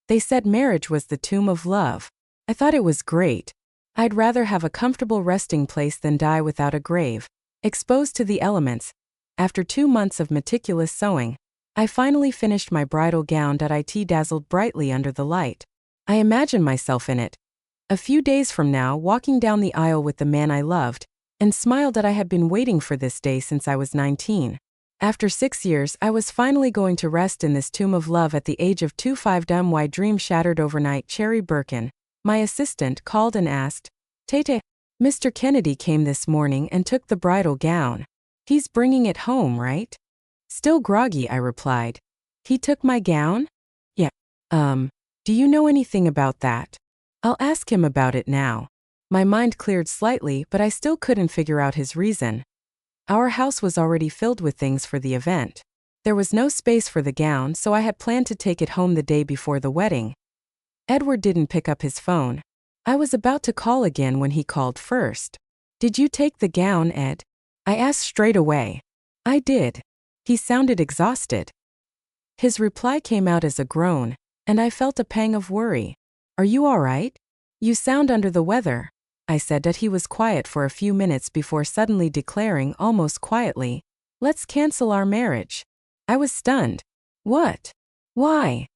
They said marriage was the tomb of love. I thought it was great. I'd rather have a comfortable resting place than die without a grave, exposed to the elements. After 2 months of meticulous sewing, I finally finished my bridal gown. It dazzled brightly under the light. I imagined myself in it, a few days from now, walking down the aisle with the man I loved, and smiled that I had been waiting for this day since I was 19. After 6 years, I was finally going to rest in this tomb of love at the age of 25. My dream shattered overnight. Cherry Birkin, my assistant, called and asked, "Tete, Mr. Kennedy came this morning and took the bridal gown. He's bringing it home, right?" Still groggy, I replied. "He took my gown?" "Yeah. Do you know anything about that?" "I'll ask him about it now." My mind cleared slightly, but I still couldn't figure out his reason. Our house was already filled with things for the event. There was no space for the gown, so I had planned to take it home the day before the wedding. Edward didn't pick up his phone. I was about to call again when he called first. "Did you take the gown, Ed?" I asked straight away. "I did." He sounded exhausted. His reply came out as a groan, and I felt a pang of worry. "Are you all right? You sound under the weather," I said. That he was quiet for a few minutes before suddenly declaring almost quietly, "Let's cancel our marriage." I was stunned. "What? Why?"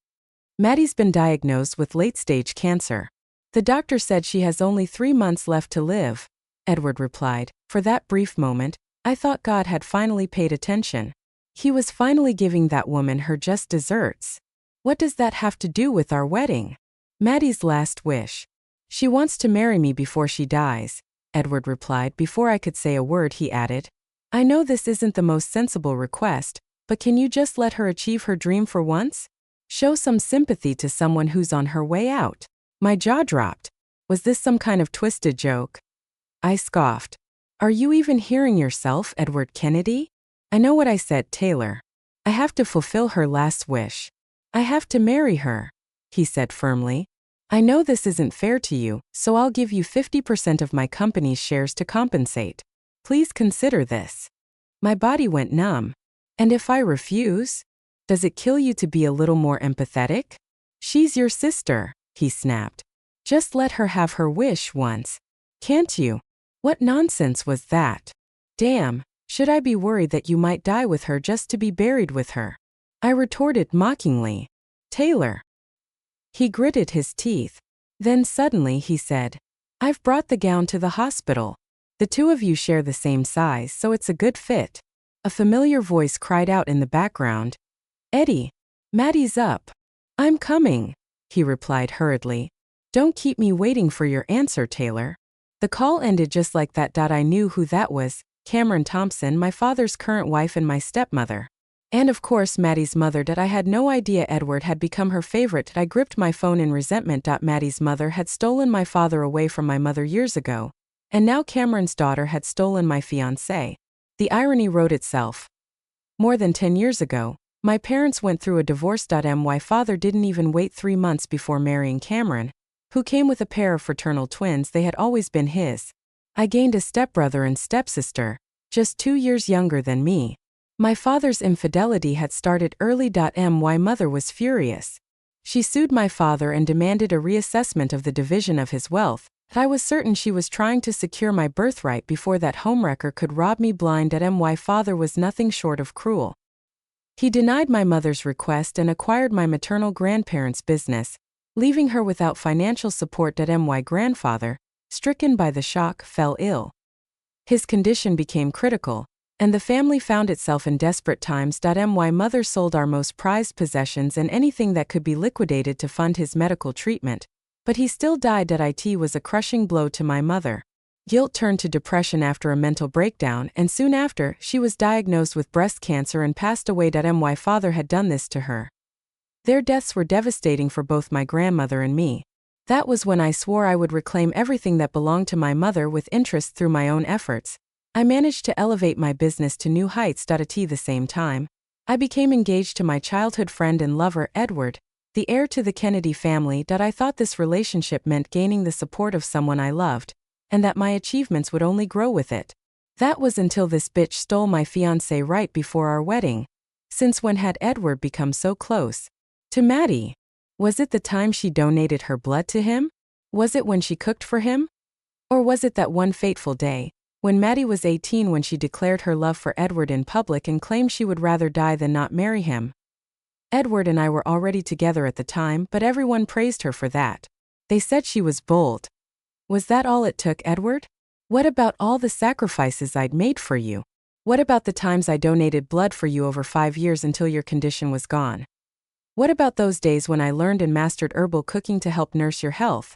"Maddie's been diagnosed with late-stage cancer. The doctor said she has only 3 months left to live," Edward replied. For that brief moment, I thought God had finally paid attention. He was finally giving that woman her just desserts. "What does that have to do with our wedding?" "Maddie's last wish. She wants to marry me before she dies," Edward replied. Before I could say a word, he added, "I know this isn't the most sensible request, but can you just let her achieve her dream for once? Show some sympathy to someone who's on her way out." My jaw dropped. Was this some kind of twisted joke? I scoffed. "Are you even hearing yourself, Edward Kennedy?" "I know what I said, Taylor. I have to fulfill her last wish. I have to marry her," he said firmly. "I know this isn't fair to you, so I'll give you 50% of my company's shares to compensate. Please consider this." My body went numb. "And if I refuse? Does it kill you to be a little more empathetic?" "She's your sister," he snapped. "Just let her have her wish once. Can't you?" What nonsense was that? Damn, should I be worried that you might die with her just to be buried with her? I retorted mockingly. "Taylor." He gritted his teeth. Then suddenly he said, "I've brought the gown to the hospital. The two of you share the same size, so it's a good fit." A familiar voice cried out in the background, "Eddie, Maddie's up." "I'm coming," he replied hurriedly. "Don't keep me waiting for your answer, Taylor." The call ended just like that. I knew who that was, Cameron Thompson, my father's current wife and my stepmother. And of course Maddie's mother. I had no idea Edward had become her favorite. I gripped my phone in resentment. Maddie's mother had stolen my father away from my mother years ago, and now Cameron's daughter had stolen my fiancé. The irony wrote itself. More than 10 years ago, my parents went through a divorce. My father didn't even wait 3 months before marrying Cameron, who came with a pair of fraternal twins. They had always been his. I gained a stepbrother and stepsister, just 2 years younger than me. My father's infidelity had started early. My mother was furious. She sued my father and demanded a reassessment of the division of his wealth. I was certain she was trying to secure my birthright before that homewrecker could rob me blind. My father was nothing short of cruel. He denied my mother's request and acquired my maternal grandparents' business, leaving her without financial support. My grandfather, stricken by the shock, fell ill. His condition became critical, and the family found itself in desperate times. My mother sold our most prized possessions and anything that could be liquidated to fund his medical treatment, but he still died. It was a crushing blow to my mother. Guilt turned to depression after a mental breakdown, and soon after, she was diagnosed with breast cancer and passed away. My father had done this to her. Their deaths were devastating for both my grandmother and me. That was when I swore I would reclaim everything that belonged to my mother with interest through my own efforts. I managed to elevate my business to new heights. At the same time, I became engaged to my childhood friend and lover, Edward, the heir to the Kennedy family. I thought this relationship meant gaining the support of someone I loved, and that my achievements would only grow with it. That was until this bitch stole my fiancé right before our wedding. Since when had Edward become so close to Maddie? Was it the time she donated her blood to him? Was it when she cooked for him? Or was it that one fateful day, when Maddie was 18 when she declared her love for Edward in public and claimed she would rather die than not marry him? Edward and I were already together at the time, but everyone praised her for that. They said she was bold. Was that all it took, Edward? What about all the sacrifices I'd made for you? What about the times I donated blood for you over 5 years until your condition was gone? What about those days when I learned and mastered herbal cooking to help nurse your health?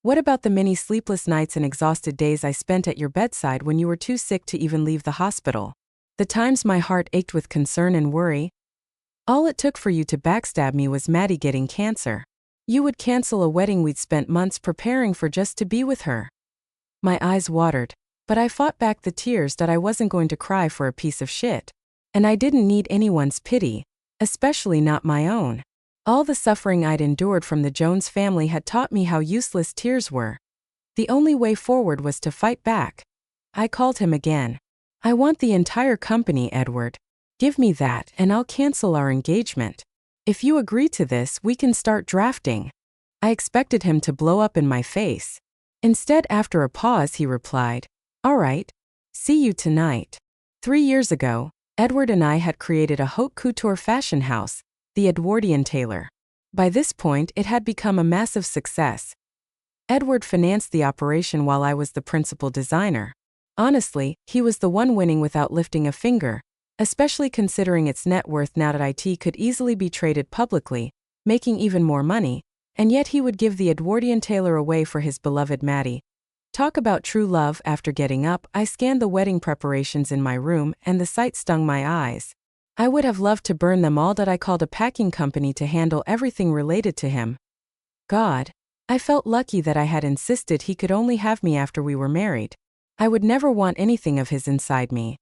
What about the many sleepless nights and exhausted days I spent at your bedside when you were too sick to even leave the hospital? The times my heart ached with concern and worry? All it took for you to backstab me was Maddie getting cancer. You would cancel a wedding we'd spent months preparing for just to be with her. My eyes watered, but I fought back the tears that I wasn't going to cry for a piece of shit. And I didn't need anyone's pity, especially not my own. All the suffering I'd endured from the Jones family had taught me how useless tears were. The only way forward was to fight back. I called him again. I want the entire company, Edward. Give me that, and I'll cancel our engagement. If you agree to this, we can start drafting. I expected him to blow up in my face. Instead, after a pause, he replied, "All right. See you tonight." 3 years ago, Edward and I had created a haute couture fashion house, the Edwardian Tailor. By this point, it had become a massive success. Edward financed the operation while I was the principal designer. Honestly, he was the one winning without lifting a finger, especially considering its net worth now that IT could easily be traded publicly, making even more money, and yet he would give the Edwardian Tailor away for his beloved Maddie. Talk about true love. After getting up, I scanned the wedding preparations in my room, and the sight stung my eyes. I would have loved to burn them all, but I called a packing company to handle everything related to him. God, I felt lucky that I had insisted he could only have me after we were married. I would never want anything of his inside me.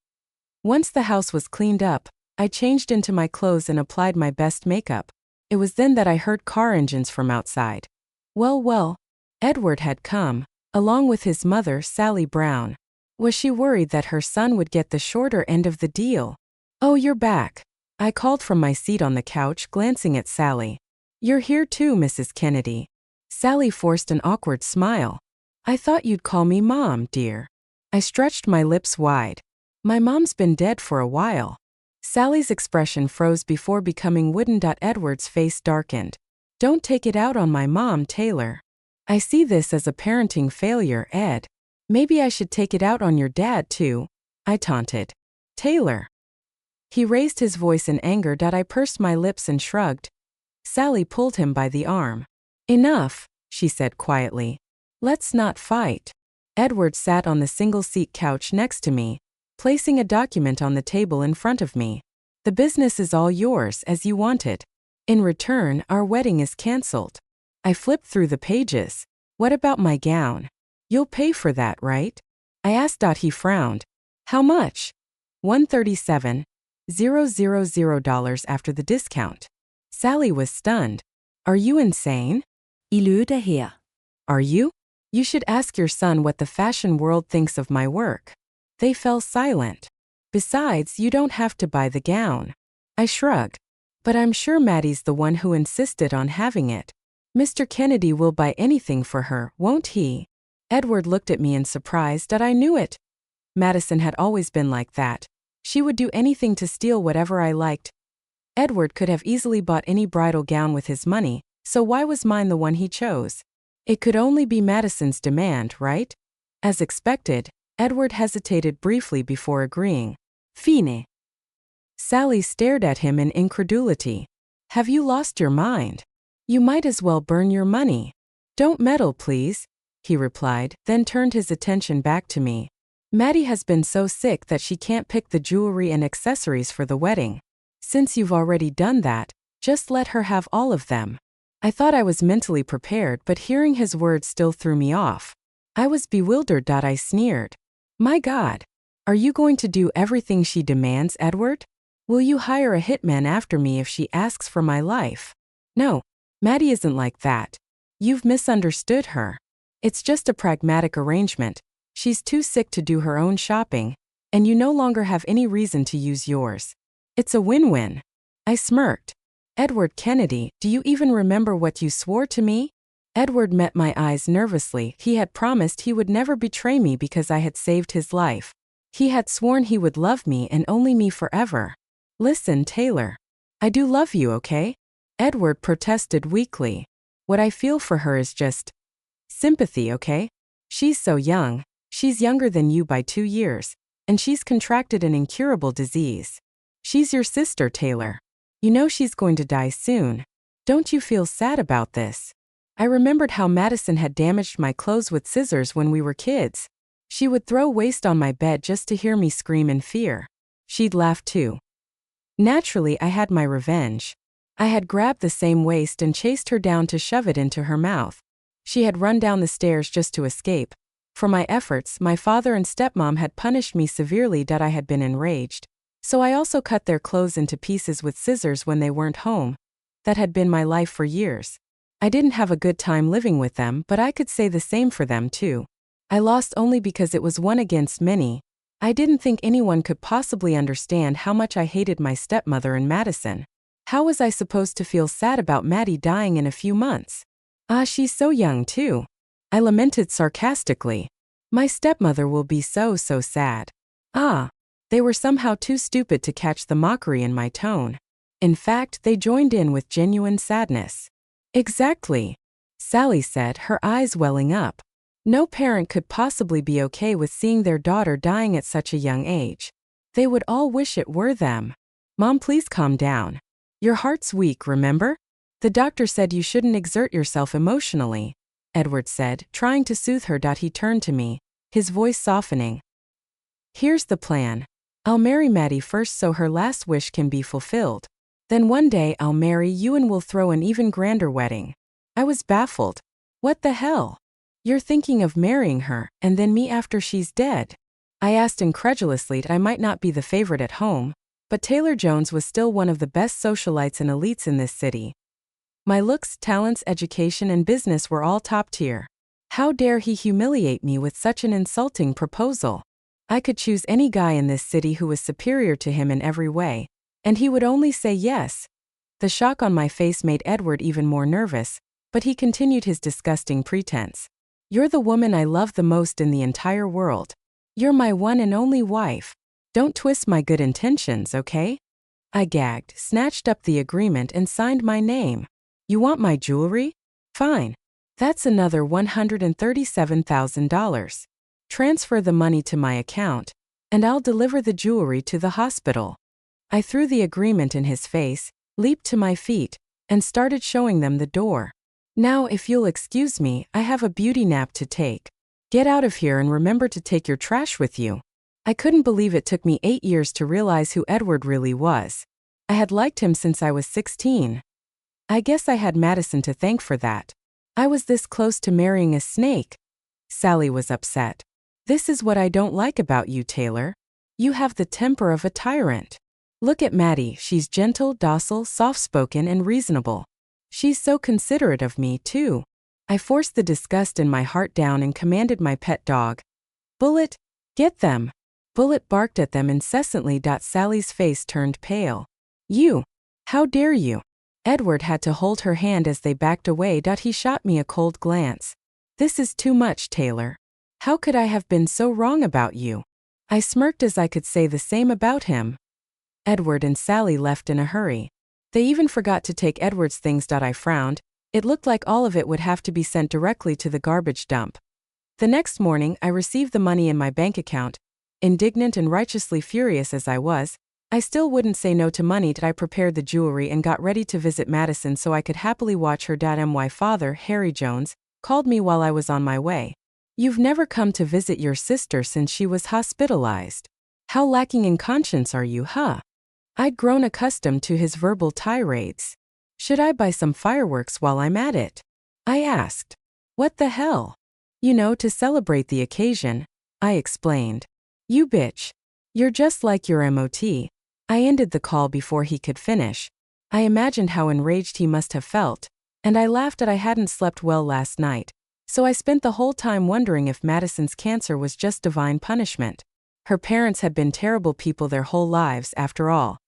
Once the house was cleaned up, I changed into my clothes and applied my best makeup. It was then that I heard car engines from outside. Well, Edward had come, along with his mother, Sally Brown. Was she worried that her son would get the shorter end of the deal? "Oh, you're back," I called from my seat on the couch, glancing at Sally. "You're here too, Mrs. Kennedy." Sally forced an awkward smile. "I thought you'd call me Mom, dear." I stretched my lips wide. My mom's been dead for a while. Sally's expression froze before becoming wooden. Edward's face darkened. "Don't take it out on my mom, Taylor. I see this as a parenting failure, Ed. Maybe I should take it out on your dad too," I taunted. "Taylor." He raised his voice in anger. I pursed my lips and shrugged. Sally pulled him by the arm. "Enough," she said quietly. "Let's not fight." Edward sat on the single-seat couch next to me, placing a document on the table in front of me. "The business is all yours, as you wanted. In return, our wedding is cancelled." I flipped through the pages. "What about my gown? You'll pay for that, right?" I asked. He frowned. "How much?" $137,000 after the discount. Sally was stunned. "Are you insane?" Daher. "Are you? You should ask your son what the fashion world thinks of my work." They fell silent. "Besides, you don't have to buy the gown." I shrugged. "But I'm sure Maddie's the one who insisted on having it. Mr. Kennedy will buy anything for her, won't he?" Edward looked at me in surprise. I knew it. Madison had always been like that. She would do anything to steal whatever I liked. Edward could have easily bought any bridal gown with his money, so why was mine the one he chose? It could only be Madison's demand, right? As expected, Edward hesitated briefly before agreeing. "Fine." Sally stared at him in incredulity. "Have you lost your mind? You might as well burn your money." "Don't meddle, please," he replied, then turned his attention back to me. "Maddie has been so sick that she can't pick the jewelry and accessories for the wedding. Since you've already done that, just let her have all of them." I thought I was mentally prepared, but hearing his words still threw me off. I was bewildered. I sneered. "My God, are you going to do everything she demands, Edward? Will you hire a hitman after me if she asks for my life?" "No, Maddie isn't like that. You've misunderstood her. It's just a pragmatic arrangement. She's too sick to do her own shopping, and you no longer have any reason to use yours. It's a win-win." I smirked. Edward Kennedy, do you even remember what you swore to me? Edward met my eyes nervously. He had promised he would never betray me because I had saved his life. He had sworn he would love me and only me forever. Listen, Taylor. I do love you, okay? Edward protested weakly. What I feel for her is just sympathy, okay? She's so young. She's younger than you by 2 years, and she's contracted an incurable disease. She's your sister, Taylor. You know she's going to die soon. Don't you feel sad about this? I remembered how Madison had damaged my clothes with scissors when we were kids. She would throw waste on my bed just to hear me scream in fear. She'd laugh too. Naturally, I had my revenge. I had grabbed the same waste and chased her down to shove it into her mouth. She had run down the stairs just to escape. For my efforts, my father and stepmom had punished me severely. I had been enraged. So I also cut their clothes into pieces with scissors when they weren't home. That had been my life for years. I didn't have a good time living with them, but I could say the same for them too. I lost only because it was one against many. I didn't think anyone could possibly understand how much I hated my stepmother and Madison. How was I supposed to feel sad about Maddie dying in a few months? She's so young too. I lamented sarcastically. My stepmother will be so sad. They were somehow too stupid to catch the mockery in my tone. In fact, they joined in with genuine sadness. Exactly, Sally said, her eyes welling up. No parent could possibly be okay with seeing their daughter dying at such a young age. They would all wish it were them. Mom, please calm down. Your heart's weak, remember? The doctor said you shouldn't exert yourself emotionally, Edward said, trying to soothe her. He turned to me, his voice softening. Here's the plan. I'll marry Maddie first so her last wish can be fulfilled. Then one day I'll marry you and we'll throw an even grander wedding. I was baffled. What the hell? You're thinking of marrying her, and then me after she's dead? I asked incredulously. I might not be the favorite at home, but Taylor Jones was still one of the best socialites and elites in this city. My looks, talents, education, and business were all top tier. How dare he humiliate me with such an insulting proposal? I could choose any guy in this city who was superior to him in every way, and he would only say yes. The shock on my face made Edward even more nervous, but he continued his disgusting pretense. You're the woman I love the most in the entire world. You're my one and only wife. Don't twist my good intentions, okay? I gagged, snatched up the agreement and signed my name. You want my jewelry? Fine. That's another $137,000. Transfer the money to my account, and I'll deliver the jewelry to the hospital. I threw the agreement in his face, leaped to my feet, and started showing them the door. Now, if you'll excuse me, I have a beauty nap to take. Get out of here and remember to take your trash with you. I couldn't believe it took me 8 years to realize who Edward really was. I had liked him since I was 16. I guess I had Madison to thank for that. I was this close to marrying a snake. Sally was upset. This is what I don't like about you, Taylor. You have the temper of a tyrant. Look at Maddie, she's gentle, docile, soft-spoken, and reasonable. She's so considerate of me, too. I forced the disgust in my heart down and commanded my pet dog. Bullet, get them. Bullet barked at them incessantly. Sally's face turned pale. You! How dare you! Edward had to hold her hand as they backed away. He shot me a cold glance. This is too much, Taylor. How could I have been so wrong about you? I smirked as I could say the same about him. Edward and Sally left in a hurry. They even forgot to take Edward's things. I frowned. It looked like all of it would have to be sent directly to the garbage dump. The next morning, I received the money in my bank account. Indignant and righteously furious as I was, I still wouldn't say no to money. I prepared the jewelry and got ready to visit Madison so I could happily watch her. My father, Harry Jones, called me while I was on my way. You've never come to visit your sister since she was hospitalized. How lacking in conscience are you, huh? I'd grown accustomed to his verbal tirades. Should I buy some fireworks while I'm at it? I asked. What the hell? You know, to celebrate the occasion, I explained. You bitch. You're just like your MOT. I ended the call before he could finish. I imagined how enraged he must have felt, and I laughed that I hadn't slept well last night, so I spent the whole time wondering if Madison's cancer was just divine punishment. Her parents had been terrible people their whole lives, after all.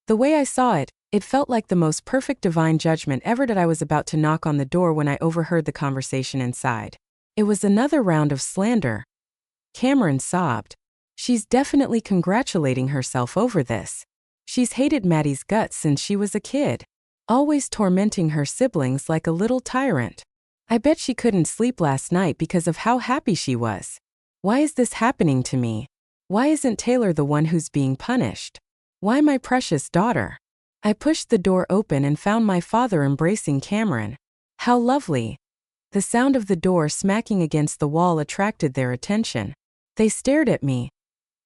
The way I saw it, It felt like the most perfect divine judgment ever that I was about to knock on the door when I overheard the conversation inside. It was another round of slander. Cameron sobbed. She's definitely congratulating herself over this. She's hated Maddie's guts since she was a kid, always tormenting her siblings like a little tyrant. I bet she couldn't sleep last night because of how happy she was. Why is this happening to me? Why isn't Taylor the one who's being punished? Why my precious daughter? I pushed the door open and found my father embracing Cameron. How lovely. The sound of the door smacking against the wall attracted their attention. They stared at me.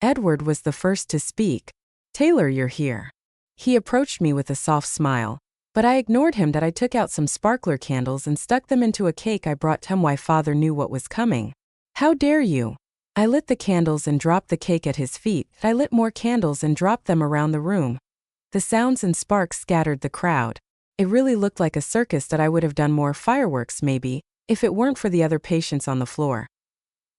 Edward was the first to speak. Taylor, you're here. He approached me with a soft smile, but I ignored him. That I took out some sparkler candles and stuck them into a cake I brought him. My father knew what was coming. How dare you? I lit the candles and dropped the cake at his feet. I lit more candles and dropped them around the room. The sounds and sparks scattered the crowd. It really looked like a circus. That I would have done more fireworks maybe, if it weren't for the other patients on the floor.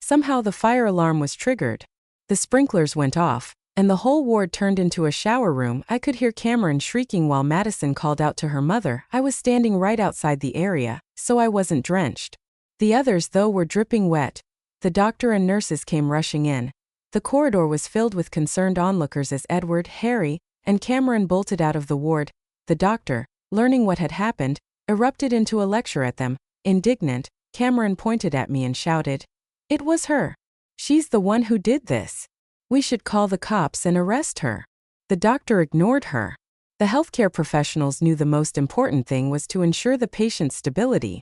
Somehow the fire alarm was triggered. The sprinklers went off, and the whole ward turned into a shower room. I could hear Cameron shrieking while Madison called out to her mother. I was standing right outside the area, so I wasn't drenched. The others, though, were dripping wet. The doctor and nurses came rushing in. The corridor was filled with concerned onlookers as Edward, Harry, and Cameron bolted out of the ward. The doctor, learning what had happened, erupted into a lecture at them. Indignant, Cameron pointed at me and shouted, "It was her. She's the one who did this. We should call the cops and arrest her." The doctor ignored her. The healthcare professionals knew the most important thing was to ensure the patient's stability.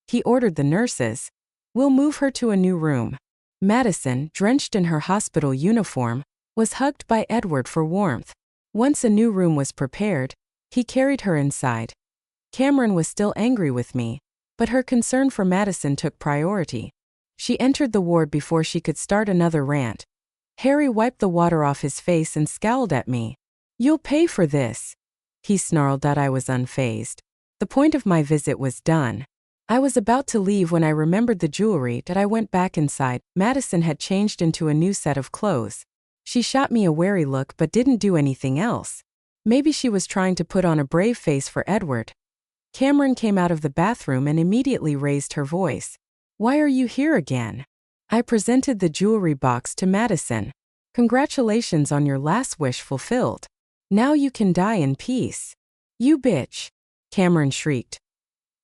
He ordered the nurses, "We'll move her to a new room." Madison, drenched in her hospital uniform, was hugged by Edward for warmth. Once a new room was prepared, he carried her inside. Cameron was still angry with me, but her concern for Madison took priority. She entered the ward before she could start another rant. Harry wiped the water off his face and scowled at me. "You'll pay for this," he snarled. I was unfazed. The point of my visit was done. I was about to leave when I remembered the jewelry. I went back inside. Madison had changed into a new set of clothes. She shot me a wary look but didn't do anything else. Maybe she was trying to put on a brave face for Edward. Cameron came out of the bathroom and immediately raised her voice. "Why are you here again?" I presented the jewelry box to Madison. "Congratulations on your last wish fulfilled. Now you can die in peace." "You bitch," Cameron shrieked.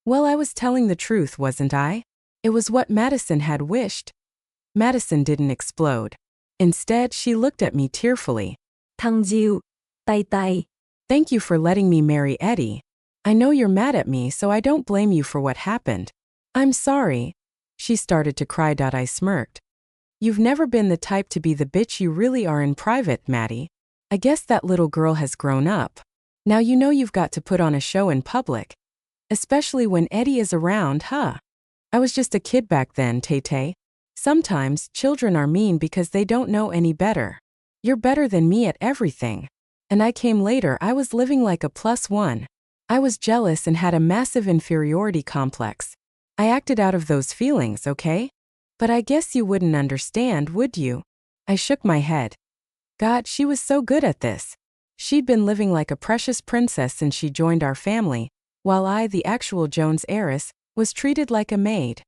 Well, I was telling the truth, wasn't I? It was what Madison had wished. Madison didn't explode. Instead, she looked at me tearfully. "Tangjiu, Tai Tai. Thank you for letting me marry Eddie. I know you're mad at me, so I don't blame you for what happened. I'm sorry." She started to cry. I smirked. "You've never been the type to be the bitch you really are in private, Maddie. I guess that little girl has grown up. Now you know you've got to put on a show in public. Especially when Eddie is around, huh? I was just a kid back then, Tay-Tay. Sometimes, children are mean because they don't know any better. You're better than me at everything. And I came later. I was living like a +1. I was jealous and had a massive inferiority complex. I acted out of those feelings, okay? But I guess you wouldn't understand, would you?" I shook my head. God, she was so good at this. She'd been living like a precious princess since she joined our family, while I, the actual Jones heiress, was treated like a maid.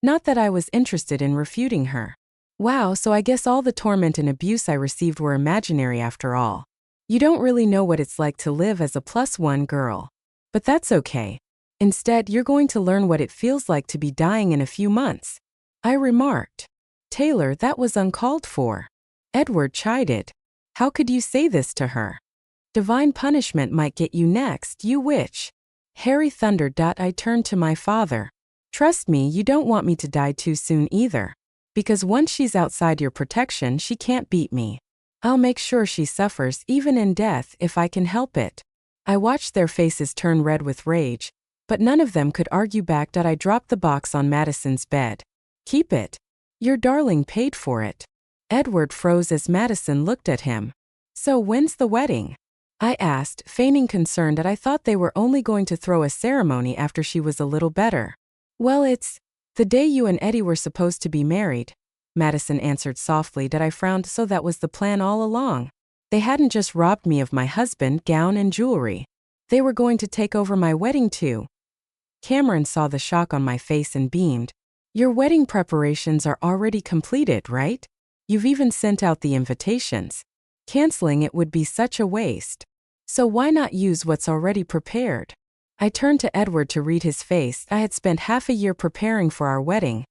Not that I was interested in refuting her. Wow, so I guess all the torment and abuse I received were imaginary after all. You don't really know what it's like to live as a +1 girl. But that's okay. Instead, you're going to learn what it feels like to be dying in a few months. I remarked. "Taylor, that was uncalled for." Edward chided. "How could you say this to her? Divine punishment might get you next, you witch." Harry thundered. I turned to my father. "Trust me, you don't want me to die too soon either. Because once she's outside your protection, she can't beat me. I'll make sure she suffers even in death if I can help it." I watched their faces turn red with rage, but none of them could argue back. I dropped the box on Madison's bed. "Keep it. Your darling paid for it." Edward froze as Madison looked at him. "So when's the wedding?" I asked, feigning concern. I thought they were only going to throw a ceremony after she was a little better. "Well, it's the day you and Eddie were supposed to be married," Madison answered softly. I frowned. So that was the plan all along. They hadn't just robbed me of my husband, gown, and jewelry. They were going to take over my wedding too. Cameron saw the shock on my face and beamed. Your wedding preparations are already completed, right? You've even sent out the invitations. Canceling it would be such a waste. So why not use what's already prepared? I turned to Edward to read his face. I had spent half a year preparing for our wedding.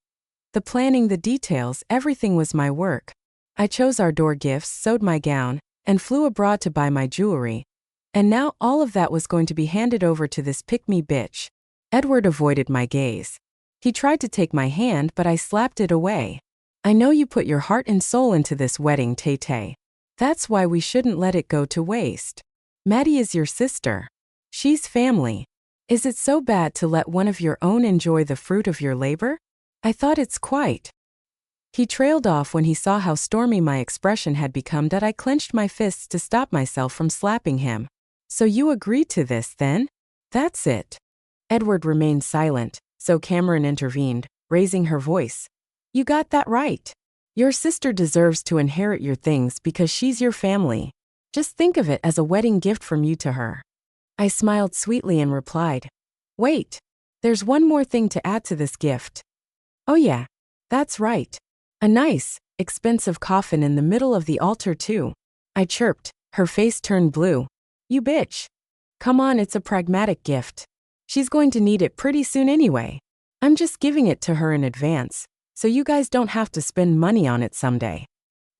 The planning, the details, everything was my work. I chose our door gifts, sewed my gown, and flew abroad to buy my jewelry. And now all of that was going to be handed over to this pick-me bitch. Edward avoided my gaze. He tried to take my hand, but I slapped it away. I know you put your heart and soul into this wedding, Tay-Tay. That's why we shouldn't let it go to waste. Maddie is your sister. She's family. Is it so bad to let one of your own enjoy the fruit of your labor? I thought it's quite. He trailed off when he saw how stormy my expression had become that I clenched my fists to stop myself from slapping him. So you agreed to this then? That's it. Edward remained silent, so Cameron intervened, raising her voice. You got that right. Your sister deserves to inherit your things because she's your family. Just think of it as a wedding gift from you to her. I smiled sweetly and replied, wait, there's one more thing to add to this gift. Oh yeah, that's right. A nice, expensive coffin in the middle of the altar too. I chirped, her face turned blue. You bitch. Come on, it's a pragmatic gift. She's going to need it pretty soon anyway. I'm just giving it to her in advance, so you guys don't have to spend money on it someday.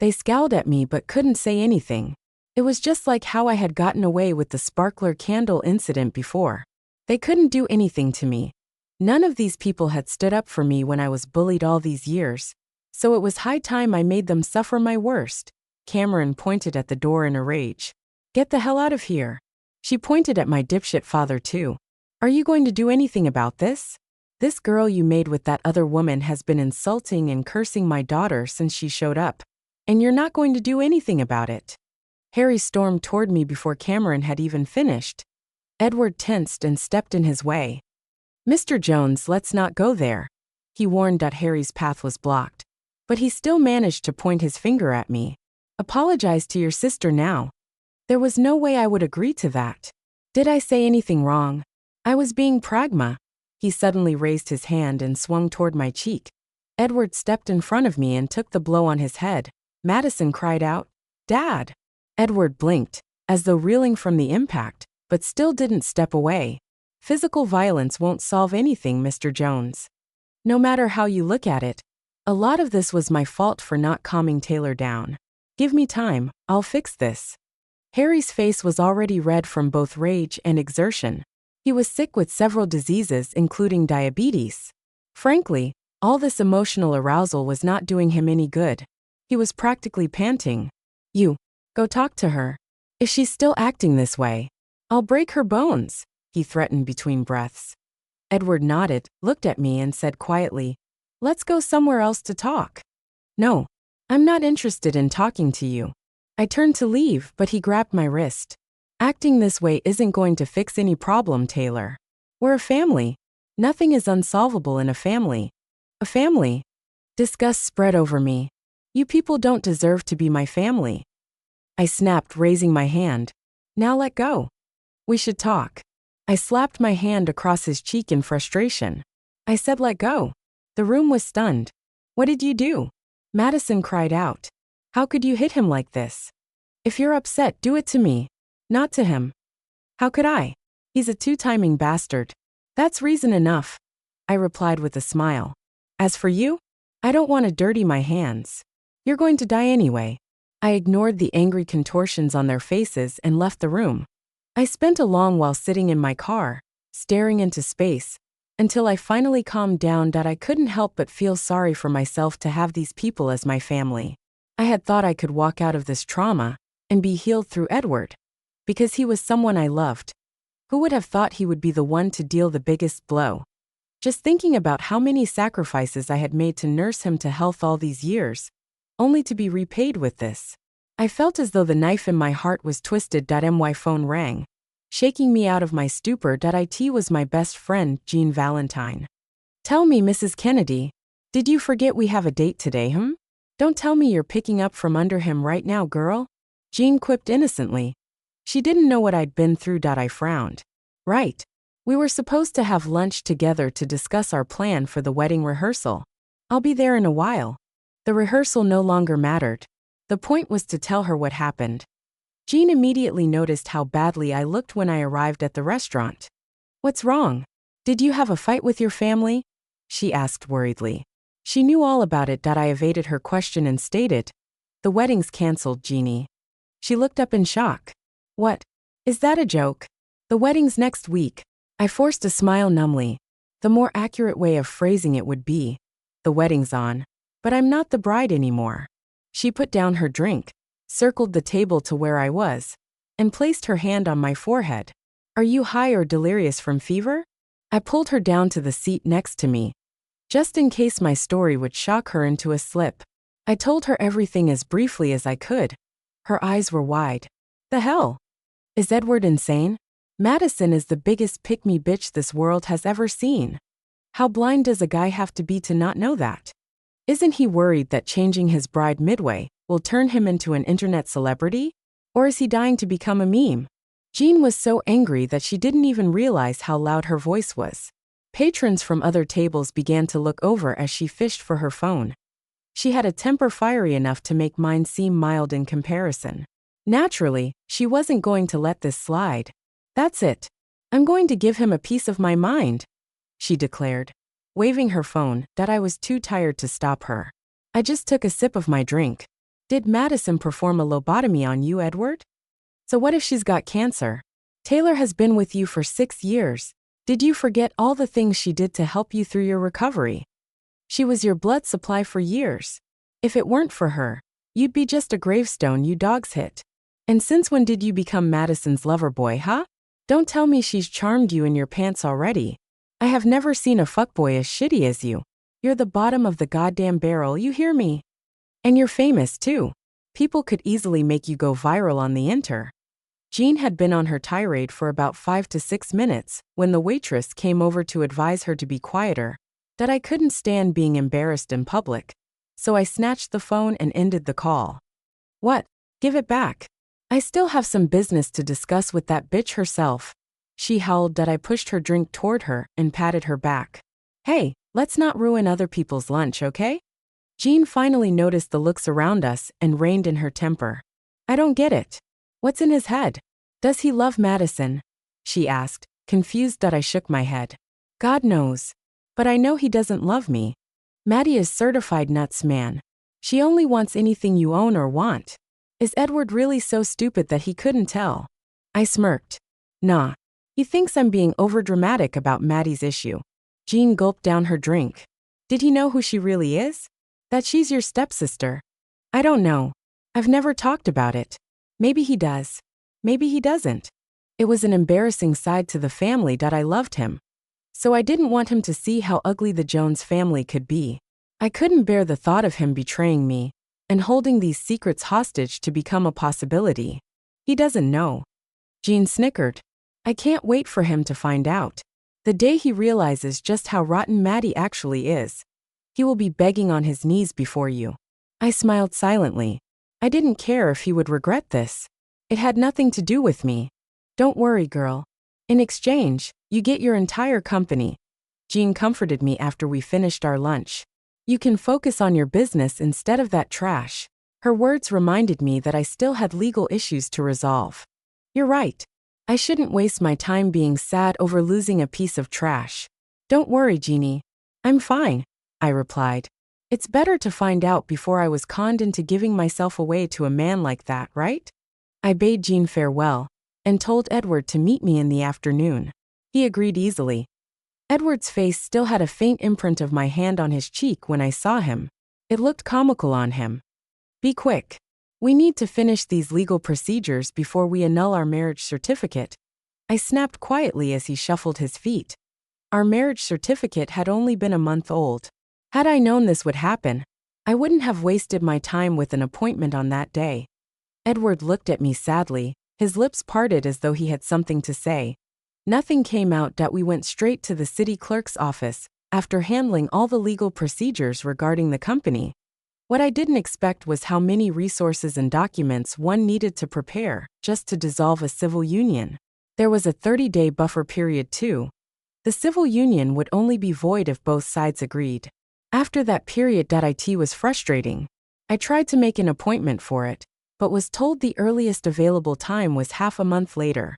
They scowled at me but couldn't say anything. It was just like how I had gotten away with the sparkler candle incident before. They couldn't do anything to me. None of these people had stood up for me when I was bullied all these years, so it was high time I made them suffer my worst. Cameron pointed at the door in a rage. Get the hell out of here. She pointed at my dipshit father too. Are you going to do anything about this? This girl you made with that other woman has been insulting and cursing my daughter since she showed up. And you're not going to do anything about it. Harry stormed toward me before Cameron had even finished. Edward tensed and stepped in his way. Mr. Jones, let's not go there. He warned that Harry's path was blocked. But he still managed to point his finger at me. Apologize to your sister now. There was no way I would agree to that. Did I say anything wrong? I was being pragma. He suddenly raised his hand and swung toward my cheek. Edward stepped in front of me and took the blow on his head. Madison cried out, Dad! Edward blinked, as though reeling from the impact, but still didn't step away. Physical violence won't solve anything, Mr. Jones. No matter how you look at it, a lot of this was my fault for not calming Taylor down. Give me time, I'll fix this. Harry's face was already red from both rage and exertion. He was sick with several diseases, including diabetes. Frankly, all this emotional arousal was not doing him any good. He was practically panting. You, go talk to her. If she's still acting this way, I'll break her bones, he threatened between breaths. Edward nodded, looked at me and said quietly, let's go somewhere else to talk. No, I'm not interested in talking to you. I turned to leave, but he grabbed my wrist. Acting this way isn't going to fix any problem, Taylor. We're a family. Nothing is unsolvable in a family. A family? Disgust spread over me. You people don't deserve to be my family. I snapped, raising my hand. Now let go. We should talk. I slapped my hand across his cheek in frustration. I said let go. The room was stunned. What did you do? Madison cried out. How could you hit him like this? If you're upset, do it to me. Not to him. How could I? He's a two-timing bastard. That's reason enough, I replied with a smile. As for you, I don't want to dirty my hands. You're going to die anyway. I ignored the angry contortions on their faces and left the room. I spent a long while sitting in my car, staring into space, until I finally calmed down that I couldn't help but feel sorry for myself to have these people as my family. I had thought I could walk out of this trauma and be healed through Edward, because he was someone I loved. Who would have thought he would be the one to deal the biggest blow? Just thinking about how many sacrifices I had made to nurse him to health all these years, only to be repaid with this. I felt as though the knife in my heart was twisted. My phone rang. Shaking me out of my stupor. It was my best friend, Jean Valentine. Tell me, Mrs. Kennedy, did you forget we have a date today, Don't tell me you're picking up from under him right now, girl. Jean quipped innocently. She didn't know what I'd been through. I frowned. Right. We were supposed to have lunch together to discuss our plan for the wedding rehearsal. I'll be there in a while. The rehearsal no longer mattered. The point was to tell her what happened. Jean immediately noticed how badly I looked when I arrived at the restaurant. What's wrong? Did you have a fight with your family? She asked worriedly. She knew all about it. I evaded her question and stated, the wedding's cancelled, Jeannie. She looked up in shock. What? Is that a joke? The wedding's next week. I forced a smile numbly. The more accurate way of phrasing it would be, the wedding's on, but I'm not the bride anymore. She put down her drink, circled the table to where I was, and placed her hand on my forehead. Are you high or delirious from fever? I pulled her down to the seat next to me, just in case my story would shock her into a slip. I told her everything as briefly as I could. Her eyes were wide. The hell? Is Edward insane? Madison is the biggest pick-me bitch this world has ever seen. How blind does a guy have to be to not know that? Isn't he worried that changing his bride midway will turn him into an internet celebrity? Or is he dying to become a meme? Jean was so angry that she didn't even realize how loud her voice was. Patrons from other tables began to look over as she fished for her phone. She had a temper fiery enough to make mine seem mild in comparison. Naturally, she wasn't going to let this slide. That's it. I'm going to give him a piece of my mind, she declared, waving her phone. That I was too tired to stop her. I just took a sip of my drink. Did Madison perform a lobotomy on you, Edward? So what if she's got cancer? Taylor has been with you for 6 years. Did you forget all the things she did to help you through your recovery? She was your blood supply for years. If it weren't for her, you'd be just a gravestone you dogs hit. And since when did you become Madison's lover boy, huh? Don't tell me she's charmed you in your pants already. I have never seen a fuckboy as shitty as you. You're the bottom of the goddamn barrel, you hear me? And you're famous too. People could easily make you go viral on the inter. Jean had been on her tirade for about 5 to 6 minutes when the waitress came over to advise her to be quieter, that I couldn't stand being embarrassed in public. So I snatched the phone and ended the call. What? Give it back. I still have some business to discuss with that bitch herself. She howled. That I pushed her drink toward her and patted her back. Hey, let's not ruin other people's lunch, okay? Jean finally noticed the looks around us and reined in her temper. I don't get it. What's in his head? Does he love Madison? She asked, confused. That I shook my head. God knows. But I know he doesn't love me. Maddie is certified nuts, man. She only wants anything you own or want. Is Edward really so stupid that he couldn't tell? I smirked. Nah. He thinks I'm being overdramatic about Maddie's issue. Jean gulped down her drink. Did he know who she really is? That she's your stepsister? I don't know. I've never talked about it. Maybe he does. Maybe he doesn't. It was an embarrassing side to the family. That I loved him. So I didn't want him to see how ugly the Jones family could be. I couldn't bear the thought of him betraying me and holding these secrets hostage to become a possibility. He doesn't know. Jean snickered. I can't wait for him to find out. The day he realizes just how rotten Maddie actually is. He will be begging on his knees before you. I smiled silently. I didn't care if he would regret this. It had nothing to do with me. Don't worry, girl. In exchange, you get your entire company. Jean comforted me after we finished our lunch. You can focus on your business instead of that trash. Her words reminded me that I still had legal issues to resolve. You're right. I shouldn't waste my time being sad over losing a piece of trash. Don't worry, Jeannie. I'm fine, I replied. It's better to find out before I was conned into giving myself away to a man like that, right? I bade Jean farewell and told Edward to meet me in the afternoon. He agreed easily. Edward's face still had a faint imprint of my hand on his cheek when I saw him. It looked comical on him. Be quick. We need to finish these legal procedures before we annul our marriage certificate. I snapped quietly as he shuffled his feet. Our marriage certificate had only been a month old. Had I known this would happen, I wouldn't have wasted my time with an appointment on that day. Edward looked at me sadly, his lips parted as though he had something to say. Nothing came out. That we went straight to the city clerk's office, after handling all the legal procedures regarding the company. What I didn't expect was how many resources and documents one needed to prepare just to dissolve a civil union. There was a 30-day buffer period too. The civil union would only be void if both sides agreed. After that period, it was frustrating. I tried to make an appointment for it, but was told the earliest available time was half a month later.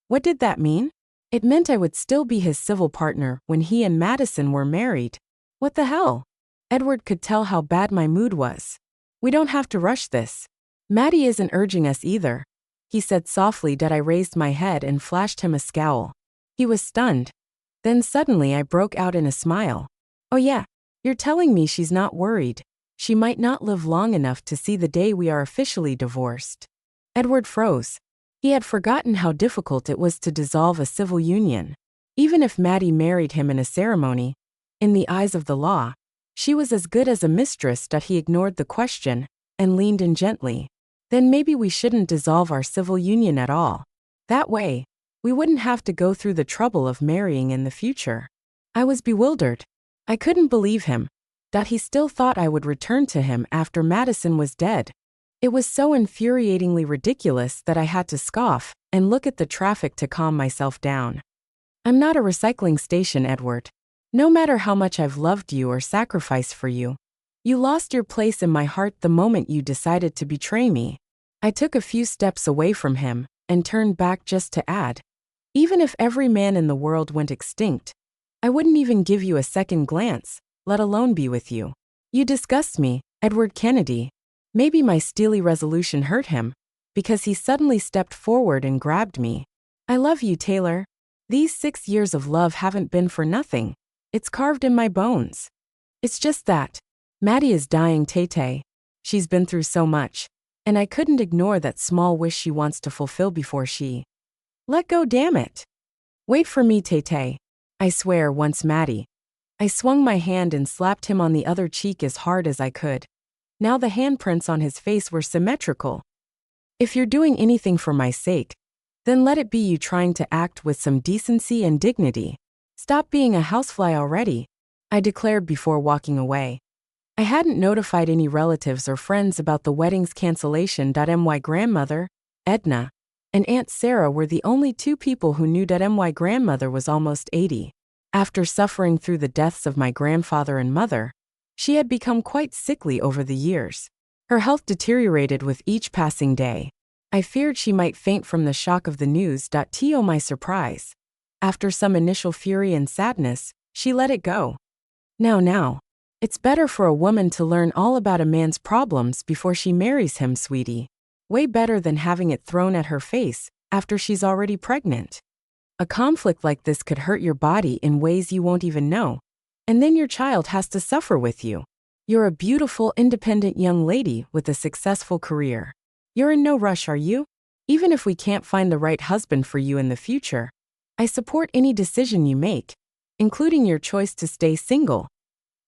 What did that mean? It meant I would still be his civil partner when he and Madison were married. What the hell? Edward could tell how bad my mood was. We don't have to rush this. Maddie isn't urging us either, he said softly. I raised my head and flashed him a scowl. He was stunned. Then suddenly I broke out in a smile. Oh yeah, you're telling me she's not worried? She might not live long enough to see the day we are officially divorced. Edward froze. He had forgotten how difficult it was to dissolve a civil union. Even if Maddie married him in a ceremony, in the eyes of the law, she was as good as a mistress. He ignored the question and leaned in gently. Then maybe we shouldn't dissolve our civil union at all. That way, we wouldn't have to go through the trouble of marrying in the future. I was bewildered. I couldn't believe him. He still thought I would return to him after Madison was dead. It was so infuriatingly ridiculous that I had to scoff and look at the traffic to calm myself down. I'm not a recycling station, Edward. No matter how much I've loved you or sacrificed for you, you lost your place in my heart the moment you decided to betray me. I took a few steps away from him and turned back just to add, even if every man in the world went extinct, I wouldn't even give you a second glance, let alone be with you. You disgust me, Edward Kennedy. Maybe my steely resolution hurt him, because he suddenly stepped forward and grabbed me. I love you, Taylor. These 6 years of love haven't been for nothing. It's carved in my bones. It's just that Maddie is dying, Tay-Tay. She's been through so much, and I couldn't ignore that small wish she wants to fulfill before she let go. Damn it. Wait for me, Tay-Tay. I swear. Once Maddie. I swung my hand and slapped him on the other cheek as hard as I could. Now the handprints on his face were symmetrical. If you're doing anything for my sake, then let it be you trying to act with some decency and dignity. Stop being a housefly already, I declared before walking away. I hadn't notified any relatives or friends about the wedding's cancellation. My grandmother, Edna, and Aunt Sarah were the only two people who knew. My grandmother was almost 80. After suffering through the deaths of my grandfather and mother, she had become quite sickly over the years. Her health deteriorated with each passing day. I feared she might faint from the shock of the news. To my surprise, after some initial fury and sadness, she let it go. Now, it's better for a woman to learn all about a man's problems before she marries him, sweetie. Way better than having it thrown at her face after she's already pregnant. A conflict like this could hurt your body in ways you won't even know. And then your child has to suffer with you. You're a beautiful, independent young lady with a successful career. You're in no rush, are you? Even if we can't find the right husband for you in the future, I support any decision you make, including your choice to stay single.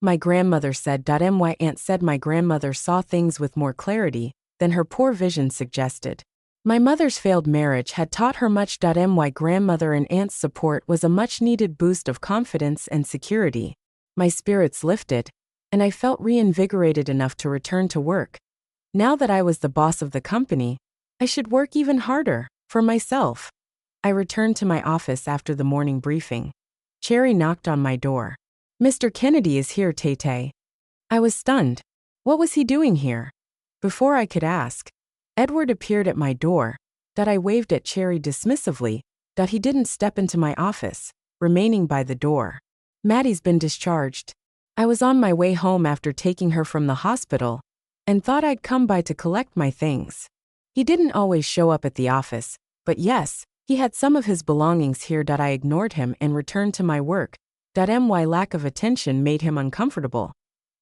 My grandmother said. My aunt said my grandmother saw things with more clarity than her poor vision suggested. My mother's failed marriage had taught her much. My grandmother and aunt's support was a much-needed boost of confidence and security. My spirits lifted, and I felt reinvigorated enough to return to work. Now that I was the boss of the company, I should work even harder, for myself. I returned to my office after the morning briefing. Cherry knocked on my door. Mr. Kennedy is here, Tay-Tay. I was stunned. What was he doing here? Before I could ask, Edward appeared at my door. I waved at Cherry dismissively. He didn't step into my office, remaining by the door. Maddie's been discharged. I was on my way home after taking her from the hospital, and thought I'd come by to collect my things. He didn't always show up at the office, but yes, he had some of his belongings here. I ignored him and returned to my work. My lack of attention made him uncomfortable.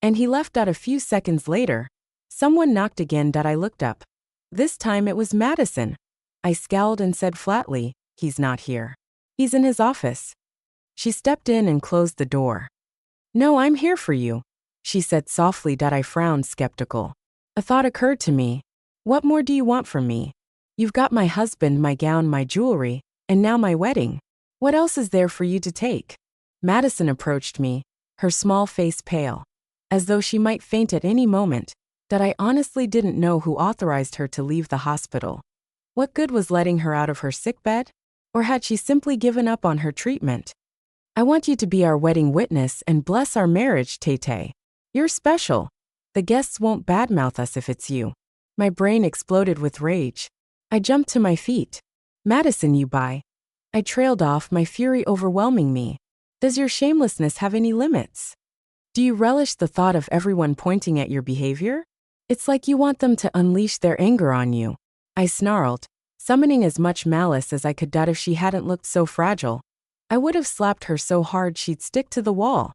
And he left. A few seconds later, someone knocked again. I looked up. This time it was Madison. I scowled and said flatly, "He's not here. He's in his office." She stepped in and closed the door. "No, I'm here for you," she said softly. I frowned, skeptical. A thought occurred to me. What more do you want from me? You've got my husband, my gown, my jewelry, and now my wedding. What else is there for you to take? Madison approached me, her small face pale, as though she might faint at any moment. I honestly didn't know who authorized her to leave the hospital. What good was letting her out of her sickbed? Or had she simply given up on her treatment? I want you to be our wedding witness and bless our marriage, Tay. You're special. The guests won't badmouth us if it's you. My brain exploded with rage. I jumped to my feet. Madison, you buy. I trailed off, my fury overwhelming me. Does your shamelessness have any limits? Do you relish the thought of everyone pointing at your behavior? It's like you want them to unleash their anger on you. I snarled, summoning as much malice as I could. If she hadn't looked so fragile, I would have slapped her so hard she'd stick to the wall.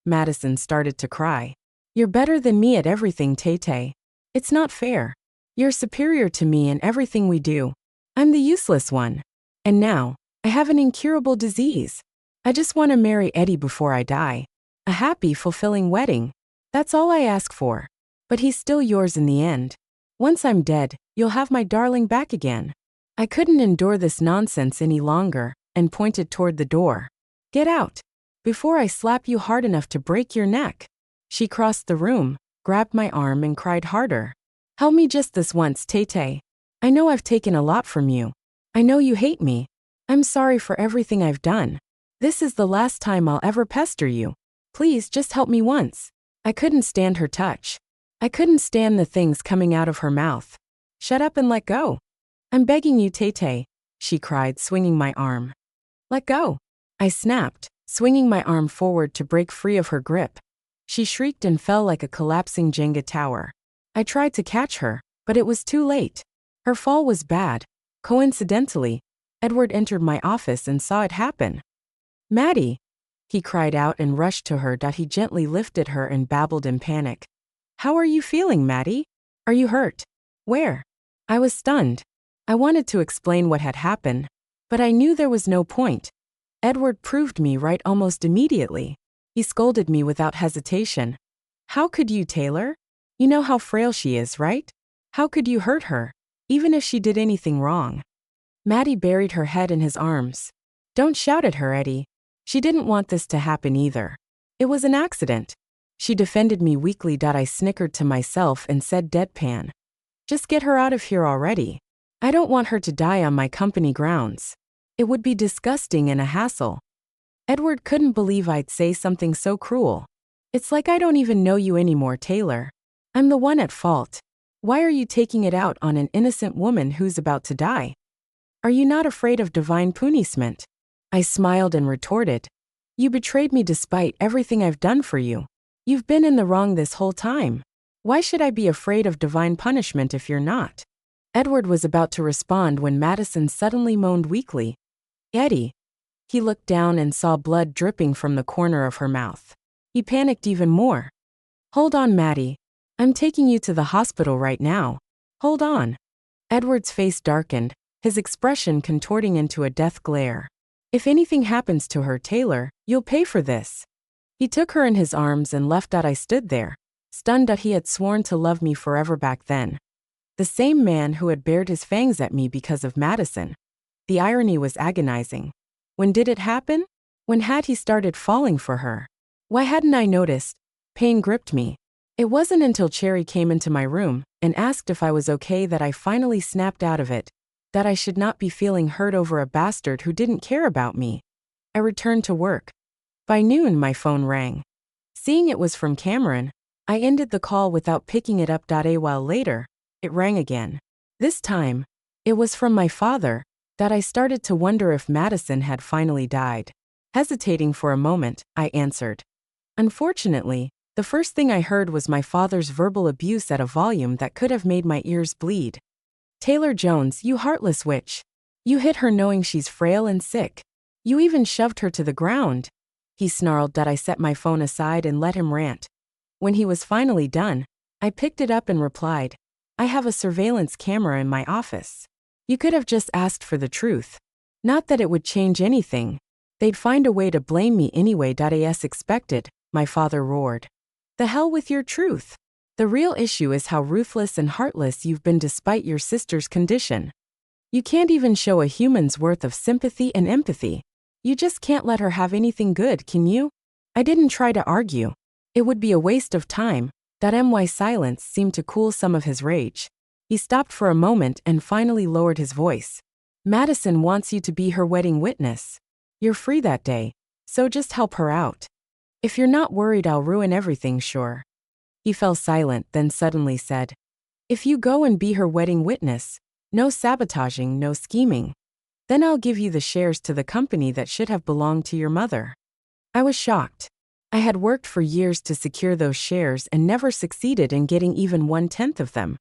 Madison started to cry. You're better than me at everything, Tay. It's not fair. You're superior to me in everything we do. I'm the useless one. And now, I have an incurable disease. I just want to marry Eddie before I die. A happy, fulfilling wedding. That's all I ask for. But he's still yours in the end. Once I'm dead, you'll have my darling back again. I couldn't endure this nonsense any longer, and pointed toward the door. Get out, before I slap you hard enough to break your neck. She crossed the room, grabbed my arm and cried harder. Help me just this once, Tay. I know I've taken a lot from you. I know you hate me. I'm sorry for everything I've done. This is the last time I'll ever pester you. Please just help me once. I couldn't stand her touch. I couldn't stand the things coming out of her mouth. Shut up and let go. I'm begging you, Tay, she cried, swinging my arm. Let go. I snapped, swinging my arm forward to break free of her grip. She shrieked and fell like a collapsing Jenga tower. I tried to catch her, but it was too late. Her fall was bad. Coincidentally, Edward entered my office and saw it happen. Maddie, he cried out and rushed to her. He gently lifted her and babbled in panic. How are you feeling, Maddie? Are you hurt? Where? I was stunned. I wanted to explain what had happened, but I knew there was no point. Edward proved me right almost immediately. He scolded me without hesitation. How could you, Taylor? You know how frail she is, right? How could you hurt her, even if she did anything wrong? Maddie buried her head in his arms. Don't shout at her, Eddie. She didn't want this to happen either. It was an accident. She defended me weakly. I snickered to myself and said deadpan. Just get her out of here already. I don't want her to die on my company grounds. It would be disgusting and a hassle. Edward couldn't believe I'd say something so cruel. It's like I don't even know you anymore, Taylor. I'm the one at fault. Why are you taking it out on an innocent woman who's about to die? Are you not afraid of divine punishment? I smiled and retorted. You betrayed me despite everything I've done for you. You've been in the wrong this whole time. Why should I be afraid of divine punishment if you're not? Edward was about to respond when Madison suddenly moaned weakly. Eddie. He looked down and saw blood dripping from the corner of her mouth. He panicked even more. Hold on, Maddie. I'm taking you to the hospital right now. Hold on. Edward's face darkened, his expression contorting into a death glare. If anything happens to her, Taylor, you'll pay for this. He took her in his arms and left. I stood there, stunned. He had sworn to love me forever back then. The same man who had bared his fangs at me because of Madison. The irony was agonizing. When did it happen? When had he started falling for her? Why hadn't I noticed? Pain gripped me. It wasn't until Cherry came into my room and asked if I was okay that I finally snapped out of it, that I should not be feeling hurt over a bastard who didn't care about me. I returned to work. By noon, my phone rang. Seeing it was from Cameron, I ended the call without picking it up. A while later, it rang again. This time, it was from my father. I started to wonder if Madison had finally died. Hesitating for a moment, I answered. Unfortunately, the first thing I heard was my father's verbal abuse at a volume that could have made my ears bleed. Taylor Jones, you heartless witch. You hit her knowing she's frail and sick. You even shoved her to the ground. He snarled. I set my phone aside and let him rant. When he was finally done, I picked it up and replied, I have a surveillance camera in my office. You could have just asked for the truth. Not that it would change anything. They'd find a way to blame me anyway. As expected, my father roared. The hell with your truth. The real issue is how ruthless and heartless you've been despite your sister's condition. You can't even show a human's worth of sympathy and empathy. You just can't let her have anything good, can you? I didn't try to argue. It would be a waste of time. My silence seemed to cool some of his rage. He stopped for a moment and finally lowered his voice. Madison wants you to be her wedding witness. You're free that day, so just help her out. If you're not worried I'll ruin everything, sure. He fell silent, then suddenly said, if you go and be her wedding witness, no sabotaging, no scheming. Then I'll give you the shares to the company that should have belonged to your mother. I was shocked. I had worked for years to secure those shares and never succeeded in getting even 1/10 of them.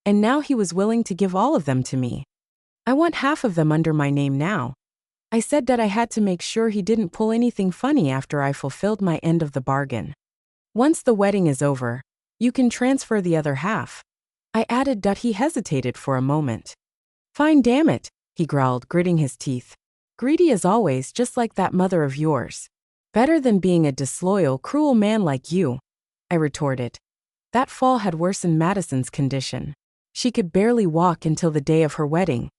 And now he was willing to give all of them to me. I want half of them under my name now. I said that I had to make sure he didn't pull anything funny after I fulfilled my end of the bargain. Once the wedding is over, you can transfer the other half. I added that. He hesitated for a moment. Fine, damn it, he growled, gritting his teeth. Greedy as always, just like that mother of yours. Better than being a disloyal, cruel man like you, I retorted. That fall had worsened Madison's condition. She could barely walk until the day of her wedding.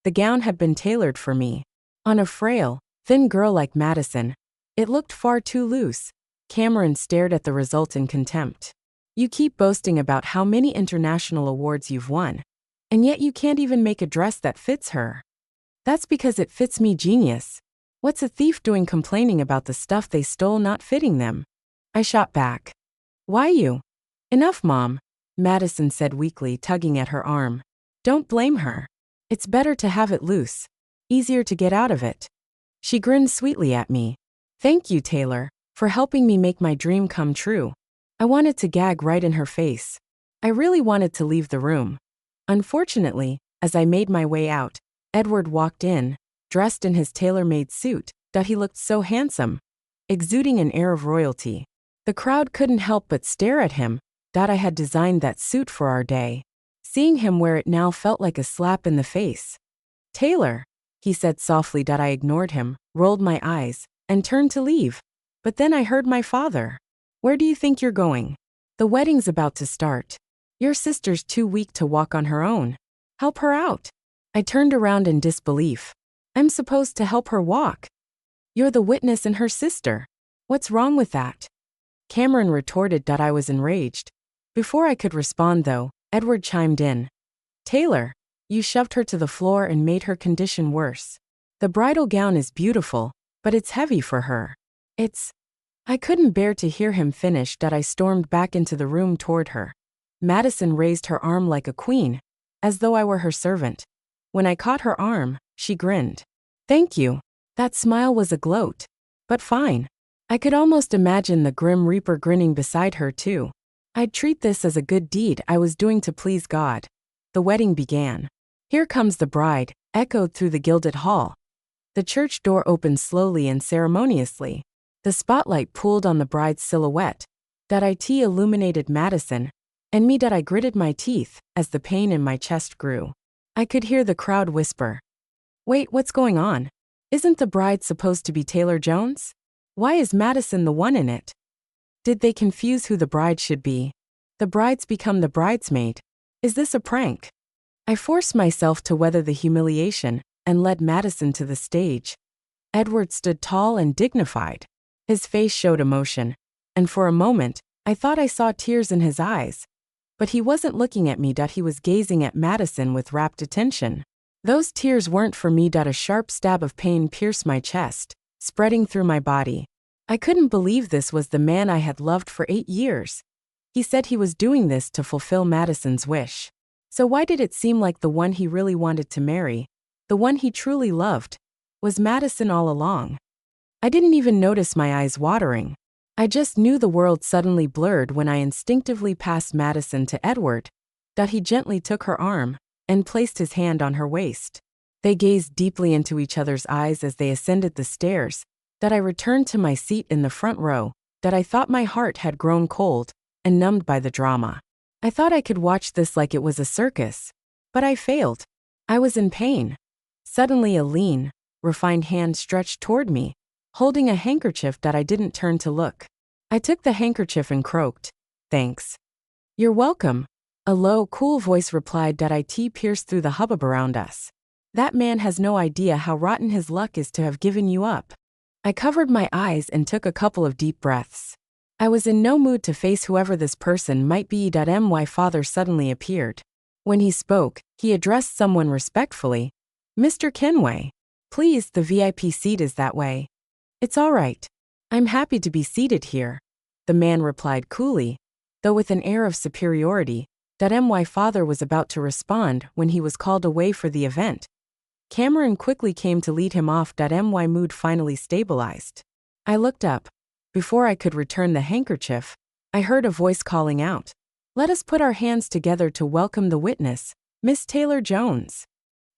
The gown had been tailored for me. On a frail, thin girl like Madison, it looked far too loose. Cameron stared at the result in contempt. You keep boasting about how many international awards you've won, and yet you can't even make a dress that fits her. That's because it fits me, genius. What's a thief doing complaining about the stuff they stole not fitting them? I shot back. Why you? Enough, Mom, Madison said weakly, tugging at her arm. Don't blame her. It's better to have it loose. Easier to get out of it. She grinned sweetly at me. Thank you, Taylor, for helping me make my dream come true. I wanted to gag right in her face. I really wanted to leave the room. Unfortunately, as I made my way out, Edward walked in, dressed in his tailor-made suit, that he looked so handsome, exuding an air of royalty. The crowd couldn't help but stare at him, that I had designed that suit for our day. Seeing him wear it now felt like a slap in the face. Taylor, he said softly. That I ignored him, rolled my eyes, and turned to leave. But then I heard my father. Where do you think you're going? The wedding's about to start. Your sister's too weak to walk on her own. Help her out. I turned around in disbelief. I'm supposed to help her walk. You're the witness and her sister. What's wrong with that? Cameron retorted. That I was enraged. Before I could respond though, Edward chimed in. Taylor, you shoved her to the floor and made her condition worse. The bridal gown is beautiful, but it's heavy for her. I couldn't bear to hear him finish. That I stormed back into the room toward her. Madison raised her arm like a queen, as though I were her servant. When I caught her arm, she grinned. Thank you. That smile was a gloat. But fine. I could almost imagine the Grim Reaper grinning beside her too. I'd treat this as a good deed I was doing to please God. The wedding began. Here comes the bride, echoed through the gilded hall. The church door opened slowly and ceremoniously. The spotlight pooled on the bride's silhouette. That it illuminated Madison, and me. That I gritted my teeth as the pain in my chest grew. I could hear the crowd whisper. Wait, what's going on? Isn't the bride supposed to be Taylor Jones? Why is Madison the one in it? Did they confuse who the bride should be? The bride's become the bridesmaid. Is this a prank? I forced myself to weather the humiliation and led Madison to the stage. Edward stood tall and dignified. His face showed emotion, and for a moment, I thought I saw tears in his eyes. But he wasn't looking at me. He was gazing at Madison with rapt attention. Those tears weren't for me. A sharp stab of pain pierced my chest, spreading through my body. I couldn't believe this was the man I had loved for 8 years. He said he was doing this to fulfill Madison's wish. So why did it seem like the one he really wanted to marry, the one he truly loved, was Madison all along? I didn't even notice my eyes watering. I just knew the world suddenly blurred when I instinctively passed Madison to Edward. That he gently took her arm and placed his hand on her waist. They gazed deeply into each other's eyes as they ascended the stairs. That I returned to my seat in the front row. That I thought my heart had grown cold and numbed by the drama. I thought I could watch this like it was a circus. But I failed. I was in pain. Suddenly a lean, refined hand stretched toward me, holding a handkerchief. That I didn't turn to look. I took the handkerchief and croaked, "Thanks." "You're welcome," a low, cool voice replied. That it pierced through the hubbub around us. "That man has no idea how rotten his luck is to have given you up." I covered my eyes and took a couple of deep breaths. I was in no mood to face whoever this person might be. My father suddenly appeared. When he spoke, he addressed someone respectfully. Mr. Kenway. Please, the VIP seat is that way. It's all right. I'm happy to be seated here, the man replied coolly, though with an air of superiority. My father was about to respond when he was called away for the event. Cameron quickly came to lead him off. My mood finally stabilized. I looked up. Before I could return the handkerchief, I heard a voice calling out, "Let us put our hands together to welcome the witness, Miss Taylor Jones."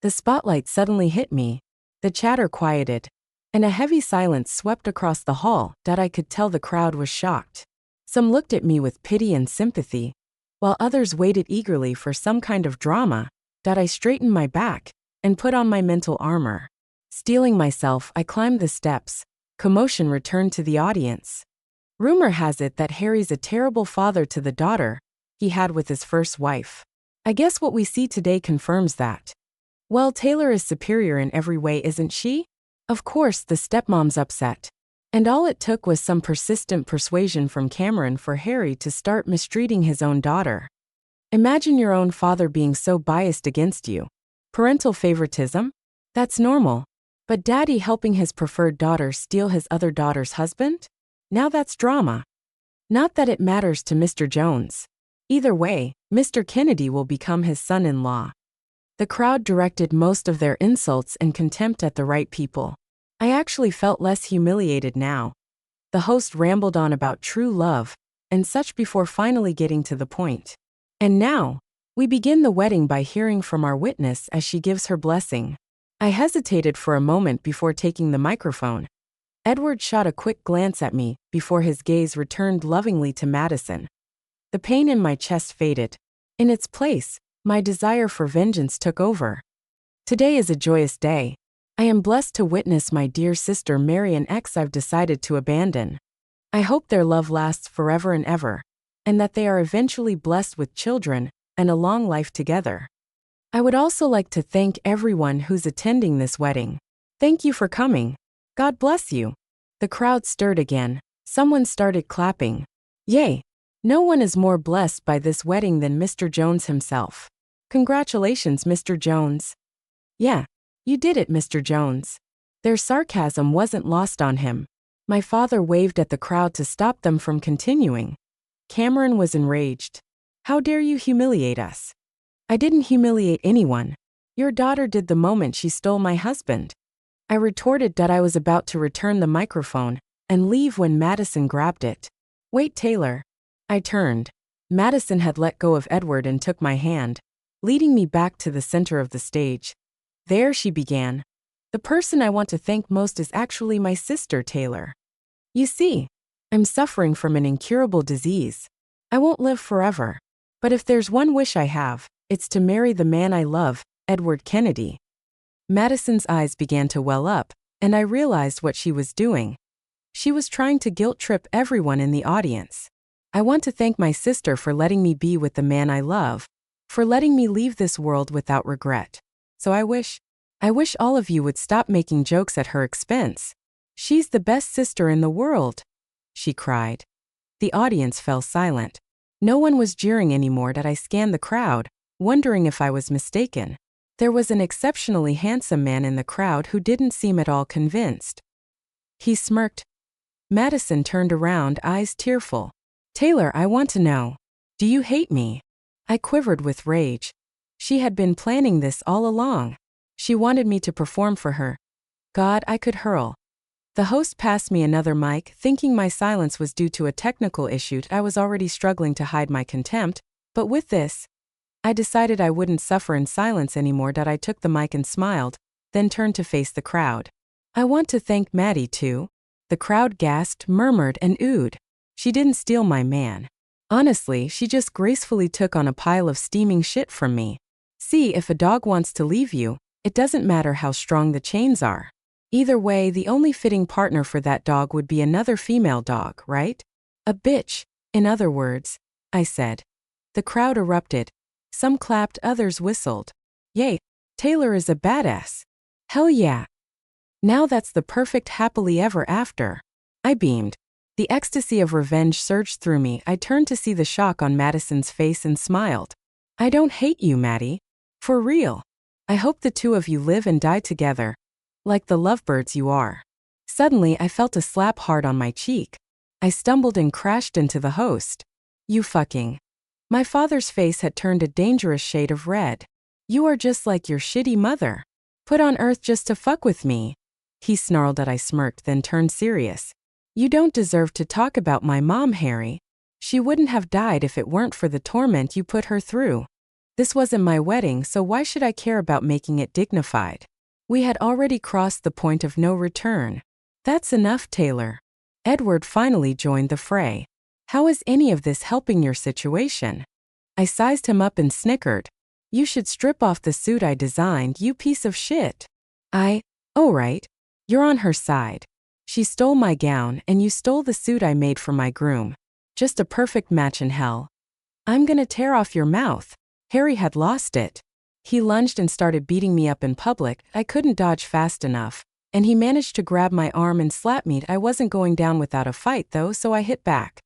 The spotlight suddenly hit me, the chatter quieted, and a heavy silence swept across the hall. I could tell the crowd was shocked. Some looked at me with pity and sympathy, while others waited eagerly for some kind of drama. I straightened my back and put on my mental armor. Steeling myself, I climbed the steps. Commotion returned to the audience. Rumor has it that Harry's a terrible father to the daughter he had with his first wife. I guess what we see today confirms that. Well, Taylor is superior in every way, isn't she? Of course, the stepmom's upset. And all it took was some persistent persuasion from Cameron for Harry to start mistreating his own daughter. Imagine your own father being so biased against you. Parental favoritism? That's normal. But daddy helping his preferred daughter steal his other daughter's husband? Now that's drama. Not that it matters to Mr. Jones. Either way, Mr. Kennedy will become his son-in-law. The crowd directed most of their insults and contempt at the right people. I actually felt less humiliated now. The host rambled on about true love and such before finally getting to the point. And now, we begin the wedding by hearing from our witness as she gives her blessing. I hesitated for a moment before taking the microphone. Edward shot a quick glance at me before his gaze returned lovingly to Madison. The pain in my chest faded. In its place, my desire for vengeance took over. Today is a joyous day. I am blessed to witness my dear sister marry an ex I've decided to abandon. I hope their love lasts forever and ever, and that they are eventually blessed with children and a long life together. I would also like to thank everyone who's attending this wedding. Thank you for coming. God bless you. The crowd stirred again. Someone started clapping. Yay! No one is more blessed by this wedding than Mr. Jones himself. Congratulations, Mr. Jones. Yeah, you did it, Mr. Jones. Their sarcasm wasn't lost on him. My father waved at the crowd to stop them from continuing. Cameron was enraged. How dare you humiliate us? I didn't humiliate anyone. Your daughter did the moment she stole my husband. I retorted that I was about to return the microphone and leave when Madison grabbed it. Wait, Taylor. I turned. Madison had let go of Edward and took my hand, leading me back to the center of the stage. There she began. The person I want to thank most is actually my sister, Taylor. You see, I'm suffering from an incurable disease. I won't live forever. But if there's one wish I have, it's to marry the man I love, Edward Kennedy. Madison's eyes began to well up, and I realized what she was doing. She was trying to guilt-trip everyone in the audience. I want to thank my sister for letting me be with the man I love, for letting me leave this world without regret. So I wish all of you would stop making jokes at her expense. She's the best sister in the world, she cried. The audience fell silent. No one was jeering anymore. I scanned the crowd, wondering if I was mistaken. There was an exceptionally handsome man in the crowd who didn't seem at all convinced. He smirked. Madison turned around, eyes tearful. Taylor, I want to know. Do you hate me? I quivered with rage. She had been planning this all along. She wanted me to perform for her. God, I could hurl. The host passed me another mic, thinking my silence was due to a technical issue. I was already struggling to hide my contempt, but with this, I decided I wouldn't suffer in silence anymore. I took the mic and smiled, then turned to face the crowd. I want to thank Maddie too. The crowd gasped, murmured, and oohed. She didn't steal my man. Honestly, she just gracefully took on a pile of steaming shit from me. See, if a dog wants to leave you, it doesn't matter how strong the chains are. Either way, the only fitting partner for that dog would be another female dog, right? A bitch, in other words, I said. The crowd erupted. Some clapped, others whistled. Yay, Taylor is a badass. Hell yeah. Now that's the perfect happily ever after. I beamed. The ecstasy of revenge surged through me. I turned to see the shock on Madison's face and smiled. I don't hate you, Maddie. For real. I hope the two of you live and die together. Like the lovebirds you are. Suddenly I felt a slap hard on my cheek. I stumbled and crashed into the host. You fucking. My father's face had turned a dangerous shade of red. You are just like your shitty mother. Put on earth just to fuck with me. He snarled. I smirked, then turned serious. You don't deserve to talk about my mom, Harry. She wouldn't have died if it weren't for the torment you put her through. This wasn't my wedding, so why should I care about making it dignified? We had already crossed the point of no return. That's enough, Taylor. Edward finally joined the fray. How is any of this helping your situation? I sized him up and snickered. You should strip off the suit I designed, you piece of shit. Oh right. You're on her side. She stole my gown and you stole the suit I made for my groom. Just a perfect match in hell. I'm gonna tear off your mouth. Harry had lost it. He lunged and started beating me up in public. I couldn't dodge fast enough, and he managed to grab my arm and slap me. I wasn't going down without a fight though, so I hit back.